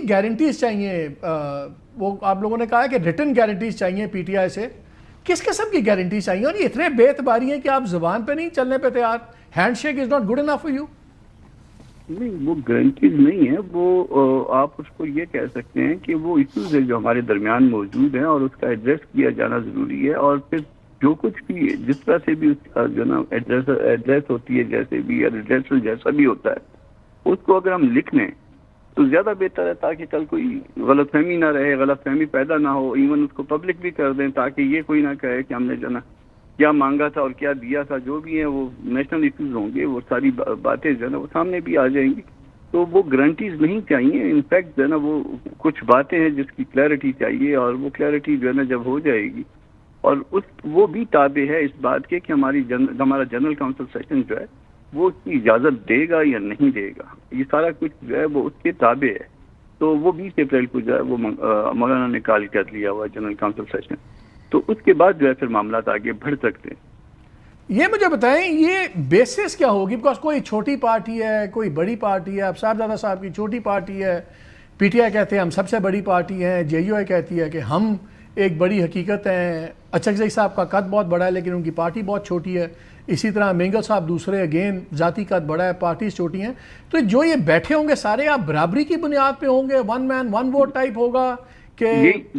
Guarantees چاہیے، وہ آپ لوگوں نے کہا ہے کہ ریٹن گارنٹیز چاہیے پی ٹی آئی سے، کس قسم کی گارنٹیز چاہیے؟ اور یہ اتنے بے اعتباری ہیں کہ آپ زبان پہ نہیں چلنے پہ تیار، hand shake is not good enough for you? نہیں، وہ گارنٹیز نہیں ہے، وہ آپ اس کو یہ کہہ سکتے ہیں کہ وہ ایشوز ہیں جو ہمارے درمیان موجود ہیں اور اس کا ایڈریس کیا جانا ضروری ہے، اور پھر جو کچھ بھی جس طرح سے بھی اس کا جو نا ایڈریس ہوتی ہے، جیسے بھی ایڈریس جیسا بھی ہوتا ہے، اس کو اگر ہم لکھ لیں تو زیادہ بہتر ہے، تاکہ کل کوئی غلط فہمی نہ رہے، غلط فہمی پیدا نہ ہو، ایون اس کو پبلک بھی کر دیں تاکہ یہ کوئی نہ کہے کہ ہم نے جو نا کیا مانگا تھا اور کیا دیا تھا، جو بھی ہیں وہ نیشنل ایشوز ہوں گے، وہ ساری باتیں جو ہے نا وہ سامنے بھی آ جائیں گی۔ تو وہ گارنٹیز نہیں چاہیے، انفیکٹ جو ہے نا وہ کچھ باتیں ہیں جس کی کلیئرٹی چاہیے، اور وہ کلیئرٹی جو ہے نا جب ہو جائے گی، اور وہ بھی تابع ہے اس بات کے کہ ہمارا جنرل کاؤنسل سیشن جو ہے وہ اس کی اجازت دے گا یا نہیں دے گا، یہ سارا کچھ جو ہے وہ اس کے تابع ہے۔ تو وہ 20 اپریل کو جو ہے وہ مولانا نے کال کر لیا ہوا جنرل کاؤنسل سیشن، تو اس کے بعد جو ہے پھر معاملات آگے بڑھ سکتے ہیں۔ یہ مجھے بتائیں یہ بیسس کیا ہوگی؟ بیکاز کوئی چھوٹی پارٹی ہے، کوئی بڑی پارٹی ہے، اب صاحبزادہ صاحب کی چھوٹی پارٹی ہے، پی ٹی آئی کہتے ہیں ہم سب سے بڑی پارٹی ہیں، جے یو آئی کہتی ہے کہ ہم ایک بڑی حقیقت ہیں، اچکزئی صاحب کا قد بہت بڑا ہے لیکن ان کی پارٹی بہت چھوٹی ہے، اسی طرح مینگل صاحب دوسرے، اگین ذاتی قد بڑا ہے، پارٹیز چھوٹی ہیں، تو جو یہ بیٹھے ہوں گے سارے آپ برابری کی بنیاد پہ ہوں گے، ون مین ون ووٹ ٹائپ ہوگا کہ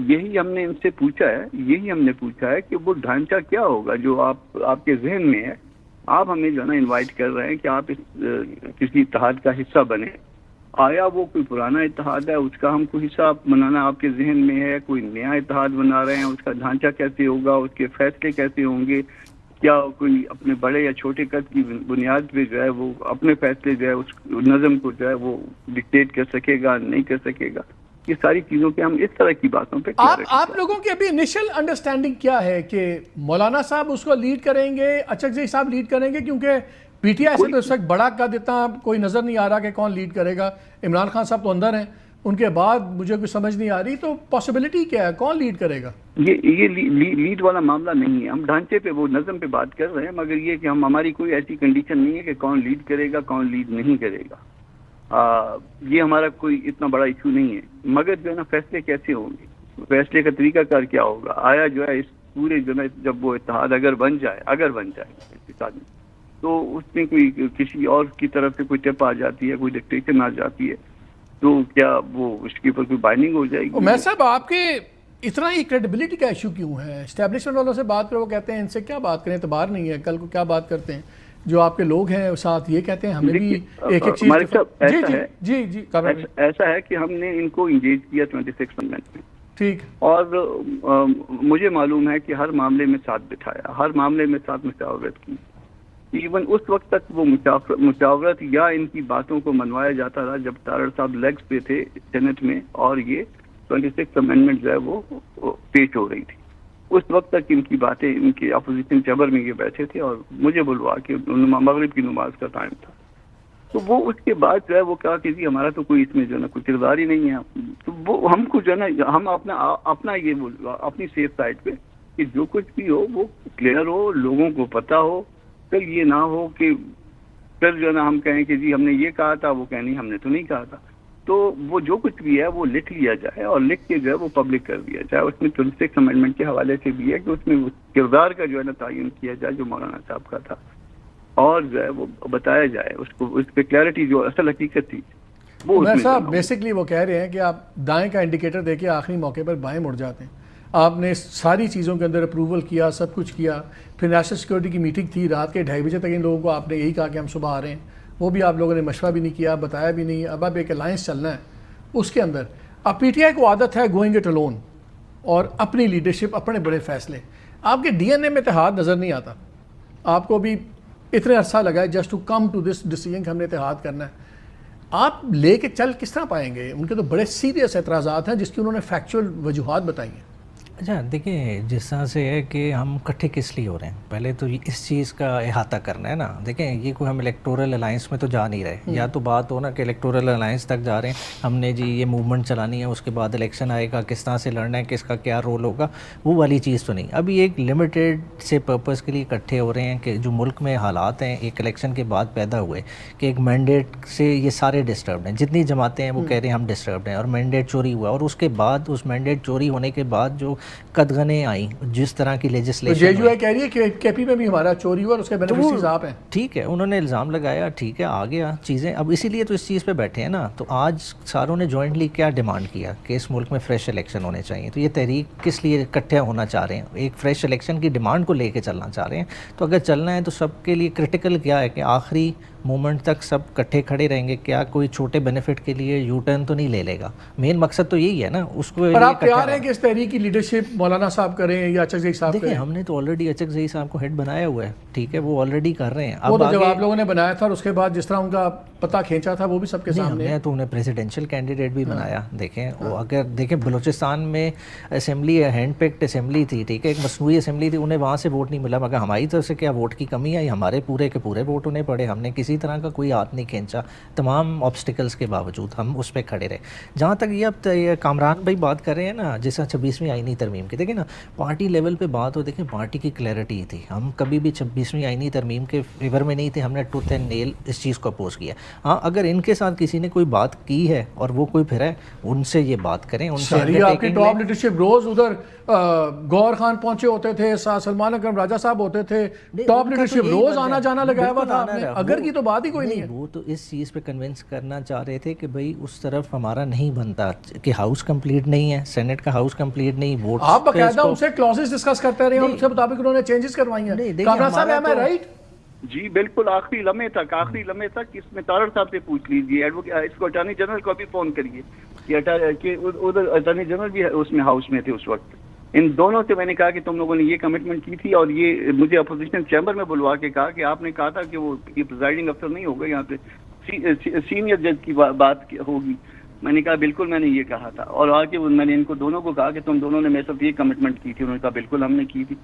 یہی ہم نے ان سے پوچھا ہے کہ وہ ڈھانچہ کیا ہوگا جو آپ کے ذہن میں ہے۔ آپ ہمیں جو ہے نا انوائٹ کر رہے ہیں کہ آپ کسی اتحاد کا حصہ بنیں، آیا وہ کوئی پرانا اتحاد ہے، اس کا ہم کو حصہ بنانا آپ کے ذہن میں ہے، کوئی نیا اتحاد بنا رہے ہیں، اس کا ڈھانچہ کیسے ہوگا، اس کے فیصلے کیسے ہوں گے، کیا کوئی اپنے بڑے یا چھوٹے قد کی بنیاد پہ جو ہے وہ اپنے فیصلے جو ہے اس نظم کو جو ہے وہ ڈکٹیٹ کر سکے گا، نہیں کر سکے گا، یہ ساری چیزوں پہ ہم اس طرح کی باتوں پہ آپ لوگوں کی ابھی انیشل انڈرسٹینڈنگ کیا ہے کہ مولانا صاحب اس کو لیڈ کریں گے، اچکزئی صاحب لیڈ کریں گے؟ کیونکہ پی ٹی آئی سے تو اس وقت بڑا قد اتنا کوئی نظر نہیں آ رہا کہ کون لیڈ کرے گا، عمران خان صاحب تو اندر ہیں، ان کے بعد مجھے کوئی سمجھ نہیں آ رہی، تو پاسبلٹی کیا ہے، کون لیڈ کرے گا؟ یہ لیڈ والا معاملہ نہیں ہے، ہم ڈھانچے پہ وہ نظم پہ بات کر رہے ہیں، مگر یہ کہ ہماری کوئی ایسی کنڈیشن نہیں ہے کہ کون لیڈ کرے گا کون لیڈ نہیں کرے گا، یہ ہمارا کوئی اتنا بڑا ایشو نہیں ہے، مگر جو ہے نا فیصلے کیسے ہوں گے، فیصلے کا طریقہ کار کیا ہوگا، آیا جو ہے اس پورے جو ہے جب وہ اتحاد اگر بن جائے اتحاد میں، تو اس میں کوئی کسی اور کی طرف سے کوئی ٹپ آ جاتی ہے، کوئی ڈکٹیشن آ جاتی ہے، تو کیا وہ اس کے اوپر کوئی بائنڈنگ ہو جائے گی؟ میں صاحب آپ کے اتنا ہی کریڈیبلٹی کا ایشو کیوں ہے؟ اسٹیبلشمنٹ والوں سے بات کرو، وہ کہتے ہیں ان سے کیا بات کریں، اعتبار نہیں ہے، کل کو کیا بات کرتے ہیں، جو آپ کے لوگ ہیں ساتھ یہ کہتے ہیں ہمیں بھی ایک ایک چیز ایسا ہے کہ ہم نے ان کو انگیج کیا 26 امendment میں، ٹھیک، اور مجھے معلوم ہے کہ ہر معاملے میں ساتھ بٹھایا، ہر معاملے میں ساتھ مشاورت کی، ایون اس وقت تک وہ مشاورت یا ان کی باتوں کو منوایا جاتا رہا جب تارڑ صاحب لیگز پہ تھے سینٹ میں، اور یہ 26 امendment جو ہے وہ پیش ہو رہی تھی، اس وقت تک ان کی باتیں، ان کی اپوزیشن چیمبر میں یہ بیٹھے تھے اور مجھے بلوا کے مغرب کی نماز کا ٹائم تھا، تو وہ اس کے بعد جو ہے وہ کہا کہ جی ہمارا تو کوئی اس میں جو ہے نا کوئی کردار ہی نہیں ہے، تو وہ ہم کو جو ہے نا ہم اپنا یہ اپنی سیف سائڈ پہ کہ جو کچھ بھی ہو وہ کلیئر ہو، لوگوں کو پتہ ہو، پھر یہ نہ ہو کہ پھر جو ہے نا ہم کہیں کہ جی ہم نے یہ کہا تھا، وہ کہیں نہیں ہم نے تو نہیں کہا تھا، تو وہ جو کچھ بھی ہے وہ لکھ لیا جائے اور لکھ کے جو ہے وہ پبلک کر دیا جائے، اس میں 26 امendment کے حوالے سے بھی ہے کہ اس میں کردار کا جو ہے نا تعین کیا جائے جو مولانا صاحب کا تھا، اور جو ہے وہ بتایا جائے اس کو، اس پہ کلیئرٹی جو اصل حقیقت تھی وہ میں صاحب بیسکلی وہ کہہ رہے ہیں کہ آپ دائیں کا انڈیکیٹر دے کے آخری موقع پر بائیں مڑ جاتے ہیں، آپ نے ساری چیزوں کے اندر اپروول کیا، سب کچھ کیا، پھر نیشنل سیکورٹی کی میٹنگ تھی رات کے 2:30 بجے تک، ان لوگوں کو آپ نے یہی کہا کہ ہم صبح آ رہے ہیں، وہ بھی آپ لوگوں نے مشورہ بھی نہیں کیا، بتایا بھی نہیں، اب ایک الائنس چلنا ہے اس کے اندر، اب پی ٹی آئی کو عادت ہے گوئنگ اٹ الون اور اپنی لیڈرشپ، اپنے بڑے فیصلے، آپ کے ڈی این اے میں اتحاد نظر نہیں آتا، آپ کو بھی اتنے عرصہ لگا ہے just to come to this decision کہ ہم نے اتحاد کرنا ہے، آپ لے کے چل کس طرح پائیں گے؟ ان کے تو بڑے سیریس اعتراضات ہیں جس کی انہوں نے فیکچول وجوہات بتائی ہیں۔ اچھا دیکھیں، جس طرح سے ہے کہ ہم کٹھے کس لیے ہو رہے ہیں، پہلے تو اس چیز کا احاطہ کرنا ہے نا. دیکھیں یہ کوئی ہم الیکٹورل الائنس میں تو جا نہیں رہے، یا تو بات ہو نا کہ الیکٹورل الائنس تک جا رہے ہیں ہم نے جی یہ موومنٹ چلانی ہے، اس کے بعد الیکشن آئے گا، کس طرح سے لڑنا ہے، کس کا کیا رول ہوگا، وہ والی چیز تو نہیں. ابھی ایک لمیٹیڈ سے پرپز کے لیے اکٹھے ہو رہے ہیں کہ جو ملک میں حالات ہیں ایک الیکشن کے بعد پیدا ہوئے کہ ایک مینڈیٹ سے یہ سارے ڈسٹربڈ ہیں، جتنی جماعتیں ہیں وہ کہہ رہے ہیں ہم ڈسٹربڈ ہیں، اور مینڈیٹ چوری ہوا، اور اس کے بعد اس مینڈیٹ چوری ہونے کے بعد جو قدغنیں آئیں، جس طرح کی تو لیجسلیشن جے یو آئی کہہ رہی ہے کہ کے پی میں بھی ہمارا چوری ہوا اور اس کے بینیفیشریز آپ ہیں. ٹھیک ہے، انہوں نے الزام لگایا، ٹھیک ہے، آ گیا چیزیں. اب اسی لیے تو اس چیز پہ بیٹھے ہیں نا. تو آج ساروں نے جوائنٹلی کیا ڈیمانڈ کیا کہ اس ملک میں فریش الیکشن ہونے چاہیے. تو یہ تحریک کس لیے اکٹھے ہونا چاہ رہے ہیں؟ ایک فریش الیکشن کی ڈیمانڈ کو لے کے چلنا چاہ رہے ہیں. تو اگر چلنا ہے تو سب کے لیے کرٹیکل کیا ہے کہ آخری مومنٹ تک سب کٹھے کھڑے رہیں گے. کیا کوئی چھوٹے بینیفٹ کے لیے یو ٹرن تو نہیں لے لے گا؟ مین مقصد تو یہی ہے نا. اس کو اور آپ تیار ہیں کہ اس تحریک کی لیڈرشپ مولانا صاحب کریں یا اچک صاحب دیکھیں، کریں؟ ہم نے تو آلریڈی اچک زئی صاحب کو ہیڈ بنایا ہوا ہے، ٹھیک ہے، وہ آلریڈی کر رہے ہیں. وہ اب تو جب آگے آپ لوگوں نے بنایا تھا اور اس کے بعد جس طرح ان کا پتہ کھینچا تھا وہ بھی سب کے نہیں، ہم سامنے. نے تو انہیں پریزیڈینشیل کینڈیڈیٹ بھی بنایا. دیکھیں وہ اگر دیکھیں بلوچستان میں اسمبلی ہینڈ پیکڈ اسمبلی تھی، ٹھیک ہے، ایک مصنوعی اسمبلی تھی، انہیں وہاں سے ووٹ نہیں ملا. مگر ہماری طرف سے کیا ووٹ کی کمی آئی؟ ہمارے پورے کے پورے ووٹ انہیں پڑے. ہم نے کسی طرح کا کوئی ہاتھ نہیں کھینچا، تمام آبسٹیکلز کے باوجود ہم اس پہ کھڑے رہے. جہاں تک یہ اب کامران بھائی بات کر رہے ہیں نا جیسا 26ویں آئینی ترمیم کی، دیکھیں نا پارٹی لیول پہ بات ہو، دیکھیں پارٹی کی کلیئرٹی تھی. ہم کبھی بھی 26ویں آئینی ترمیم کے فیور میں نہیں تھے، ہم نے ٹوتھ اینڈ نیل اس چیز کو اپوز کیا. ہاں اگر ان کے ساتھ کسی نے کوئی بات کی ہے اور وہ کوئی پھر ہے، ان سے یہ بات کریں، ان سے ساری آپ کی ٹاپ لیڈرشپ روز ادھر گور خان پہنچے ہوتے تھے، سلمان اکرم راجہ صاحب ہوتے تھے، ٹاپ لیڈرشپ روز آنا جانا لگایا ہوا تھا. آپ نے اگر کی تو بات ہی کوئی نہیں ہے. وہ تو اس چیز پہ کنونس کرنا چاہ رہے تھے کہ بھائی اس طرف ہمارا نہیں بنتا، کہ ہاؤس کمپلیٹ نہیں ہے، سینٹ کا ہاؤس کمپلیٹ نہیں. ووٹ آپ باقاعدہ ان سے کلوزز ڈسکس کرتے رہے ہیں اور اس کے مطابق انہوں نے چینجز کروائی ہیں. کامران صاحب ایم آئی رائٹ؟ جی بالکل، آخری لمحے تک اس میں تارڑ صاحب سے پوچھ لیجیے، اس کو اٹارنی جنرل کو بھی فون کریے کہ ادھر اٹارنی جنرل بھی اس میں ہاؤس میں تھے اس وقت. ان دونوں سے میں نے کہا کہ تم لوگوں نے یہ کمٹمنٹ کی تھی، اور یہ مجھے اپوزیشن چیمبر میں بلوا کے کہا کہ آپ نے کہا تھا کہ وہ یہ پریزائڈنگ افسر نہیں ہوگا، یہاں پہ سینئر جج کی بات ہوگی. میں نے کہا بالکل میں نے یہ کہا تھا، اور آگے میں نے ان کو دونوں کو کہا کہ تم دونوں نے میرے ساتھ یہ کمٹمنٹ کی تھی. انہوں نے کہا بالکل ہم نے کی تھی.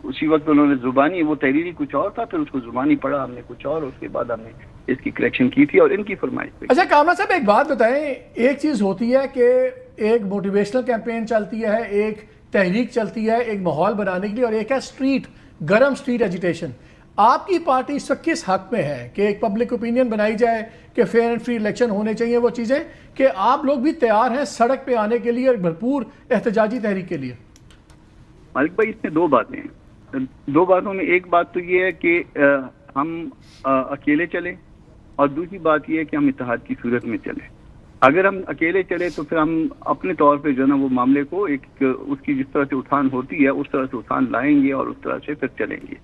اسی وقت انہوں نے زبانی، وہ تحریری کچھ اور تھا، پھر اس کو زبانی پڑھا ہم نے کچھ اور، اس کے بعد ہم نے اس کی کریکشن کی تھی اور ان کی فرمائش پہ. اچھا کامران صاحب ایک بات بتائیں، ایک چیز ہوتی ہے کہ ایک موٹیویشنل کیمپین چلتی ہے، ایک تحریک چلتی ہے ایک ماحول بنانے کے لیے، اور ایک ہے سٹریٹ گرم سٹریٹ ایجیٹیشن. آپ کی پارٹی اس وقت کس حق میں ہے کہ ایک پبلک اوپینین بنائی جائے کہ فیئر اینڈ فری الیکشن ہونے چاہیے، وہ چیزیں کہ آپ لوگ بھی تیار ہیں سڑک پہ آنے کے لیے اور بھرپور احتجاجی تحریک کے لیے؟ مالک بھائی اس میں دو باتیں ہیں. دو باتوں میں ایک بات تو یہ ہے کہ ہم اکیلے چلیں، اور دوسری بات یہ ہے کہ ہم اتحاد کی صورت میں چلیں. اگر ہم اکیلے چلے تو پھر ہم اپنے طور پہ جو ہے نا وہ معاملے کو ایک اس کی جس طرح سے اٹھان ہوتی ہے اس طرح سے اٹھان لائیں گے اور اس طرح سے پھر چلیں گے.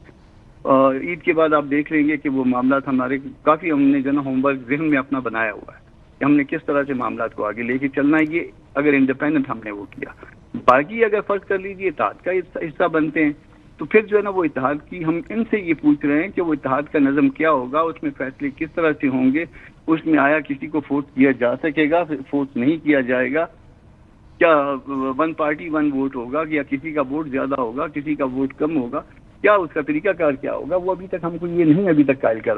عید کے بعد آپ دیکھ لیں گے کہ وہ معاملات ہمارے کافی ہم نے جو ہے نا ہوم ورک ذہن میں اپنا بنایا ہوا ہے کہ ہم نے کس طرح سے معاملات کو آگے لے کے چلنا ہے. یہ اگر انڈیپینڈنٹ ہم نے وہ کیا. باقی اگر فرض کر لیجیے اتحاد کا حصہ بنتے ہیں تو پھر جو ہے نا وہ اتحاد کی ہم ان سے یہ پوچھ رہے ہیں کہ وہ اتحاد کا نظم کیا ہوگا، اس میں فیصلے کس طرح سے ہوں گے، اس میں آیا کسی کو فورس کیا جا سکے گا، فورس نہیں کیا جائے گا، کیا ون پارٹی ون ووٹ ہوگا، یا کسی کا ووٹ زیادہ ہوگا کسی کا ووٹ کم ہوگا، کیا اس کا طریقہ کار کیا ہوگا. وہ ابھی تک ہم کو یہ نہیں ابھی تک قائل کر